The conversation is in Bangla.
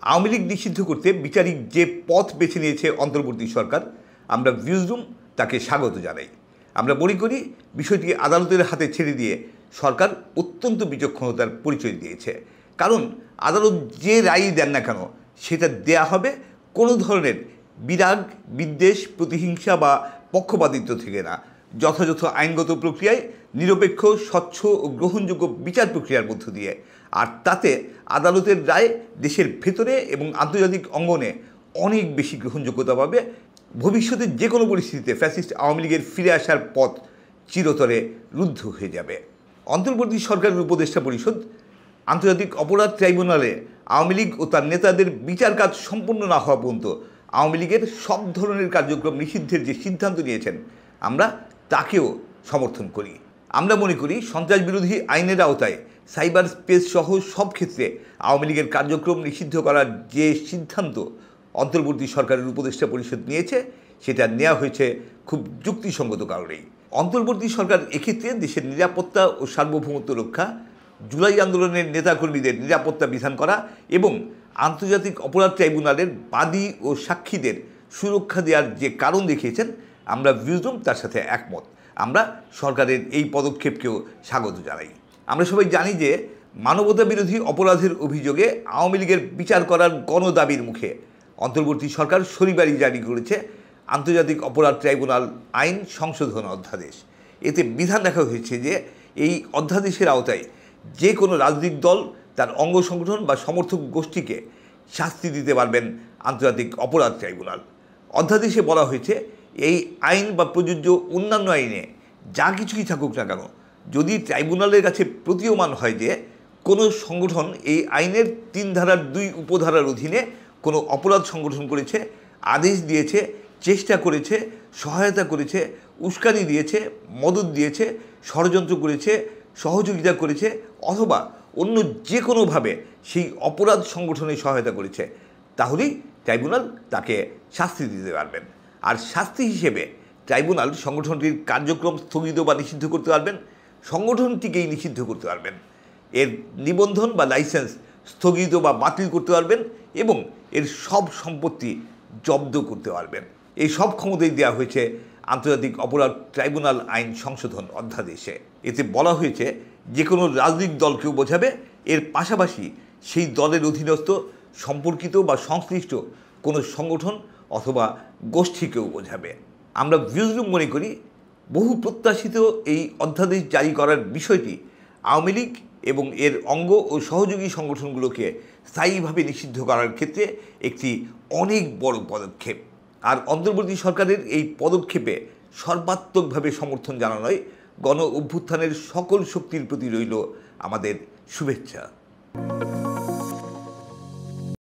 আওয়ামী লীগ নিষিদ্ধ করতে বিচারিক যে পথ বেছে নিয়েছে অন্তর্বর্তী সরকার, আমরা ভিউজরুম তাকে স্বাগত জানাই। আমরা মনে করি বিষয়টি আদালতের হাতে ছেড়ে দিয়ে সরকার অত্যন্ত বিচক্ষণতার পরিচয় দিয়েছে। কারণ আদালত যে রায় দেন না কেন সেটা দেয়া হবে কোনো ধরনের বিরাগ, বিদ্বেষ, প্রতিহিংসা বা পক্ষপাতিত্ব থেকে না, যথাযথ আইনগত প্রক্রিয়ায় নিরপেক্ষ, স্বচ্ছ ও গ্রহণযোগ্য বিচার প্রক্রিয়ার মধ্য দিয়ে। আর তাতে আদালতের রায় দেশের ভেতরে এবং আন্তর্জাতিক অঙ্গনে অনেক বেশি গ্রহণযোগ্যতা পাবে। ভবিষ্যতে যে কোনো পরিস্থিতিতে ফ্যাসিস্ট আওয়ামী লীগের ফিরে আসার পথ চিরতরে রুদ্ধ হয়ে যাবে। অন্তর্বর্তী সরকারের উপদেষ্টা পরিষদ আন্তর্জাতিক অপরাধ ট্রাইব্যুনালে আওয়ামী লীগ ও তার নেতাদের বিচার কাজ সম্পন্ন না হওয়া পর্যন্ত আওয়ামী লীগের সব ধরনের কার্যক্রম নিষিদ্ধের যে সিদ্ধান্ত নিয়েছেন, আমরা তাকেও সমর্থন করি। আমরা মনে করি সন্ত্রাস বিরোধী আইনের আওতায় সাইবার স্পেস সহ সব ক্ষেত্রে আওয়ামী লীগের কার্যক্রম নিষিদ্ধ করার যে সিদ্ধান্ত অন্তর্বর্তী সরকারের উপদেষ্টা পরিষদ নিয়েছে, সেটা নেওয়া হয়েছে খুব যুক্তিসঙ্গত কারণেই। অন্তর্বর্তী সরকার এক্ষেত্রে দেশের নিরাপত্তা ও সার্বভৌমত্ব রক্ষা, জুলাই আন্দোলনের নেতাকর্মীদের নিরাপত্তা বিধান করা এবং আন্তর্জাতিক অপরাধ ট্রাইব্যুনালের বাদী ও সাক্ষীদের সুরক্ষা দেওয়ার যে কারণ দেখিয়েছেন, আমরা ভিউজরুম তার সাথে একমত। আমরা সরকারের এই পদক্ষেপকেও স্বাগত জানাই। আমরা সবাই জানি যে মানবতা বিরোধী অপরাধের অভিযোগে আওয়ামী লীগের বিচার করার গণদাবির মুখে অন্তর্বর্তী সরকার শনিবারই জারি করেছে আন্তর্জাতিক অপরাধ ট্রাইব্যুনাল আইন সংশোধন অধ্যাদেশ। এতে বিধান রাখা হয়েছে যে এই অধ্যাদেশের আওতায় যে কোনো রাজনৈতিক দল তার অঙ্গ সংগঠন বা সমর্থক গোষ্ঠীকে শাস্তি দিতে পারবেন আন্তর্জাতিক অপরাধ ট্রাইব্যুনাল। অধ্যাদেশে বলা হয়েছে এই আইন বা প্রযোজ্য অন্যান্য আইনে যা কিছুই থাকুক না কেন, যদি ট্রাইব্যুনালের কাছে প্রতীয়মান হয় যে কোনো সংগঠন এই আইনের 3 ধারার 2 উপধারার অধীনে কোনো অপরাধ সংগঠন করেছে, আদেশ দিয়েছে, চেষ্টা করেছে, সহায়তা করেছে, উস্কানি দিয়েছে, মদত দিয়েছে, ষড়যন্ত্র করেছে, সহযোগিতা করেছে অথবা অন্য যে কোনোভাবে সেই অপরাধ সংগঠনে সহায়তা করেছে, তাহলেই ট্রাইব্যুনাল তাকে শাস্তি দিতে পারবেন। আর শাস্তি হিসেবে ট্রাইব্যুনাল সংগঠনটির কার্যক্রম স্থগিত বা নিষিদ্ধ করতে পারবেন, সংগঠনটিকেই নিষিদ্ধ করতে পারবেন, এর নিবন্ধন বা লাইসেন্স স্থগিত বা বাতিল করতে পারবেন এবং এর সব সম্পত্তি জব্দ করতে পারবেন। এই সব ক্ষমতাই দেওয়া হয়েছে আন্তর্জাতিক অপরাধ ট্রাইব্যুনাল আইন সংশোধন অধ্যাদেশে। এতে বলা হয়েছে যে কোনো রাজনৈতিক দলকেও বোঝাবে, এর পাশাপাশি সেই দলের অধীনস্থ সম্পর্কিত বা সংশ্লিষ্ট কোনো সংগঠন অথবা গোষ্ঠীকেও বোঝাবে। আমরা ভিউজরুম মনে করি বহু প্রত্যাশিত এই অধ্যাদেশ জারি করার বিষয়টি আওয়ামী লীগ এবং এর অঙ্গ ও সহযোগী সংগঠনগুলোকে স্থায়ীভাবে নিষিদ্ধ করার ক্ষেত্রে একটি অনেক বড় পদক্ষেপ। আর অন্তর্বর্তী সরকারের এই পদক্ষেপে সর্বাত্মকভাবে সমর্থন জানানোয় গণ অভ্যুত্থানের সকল শক্তির প্রতি রইল আমাদের শুভেচ্ছা।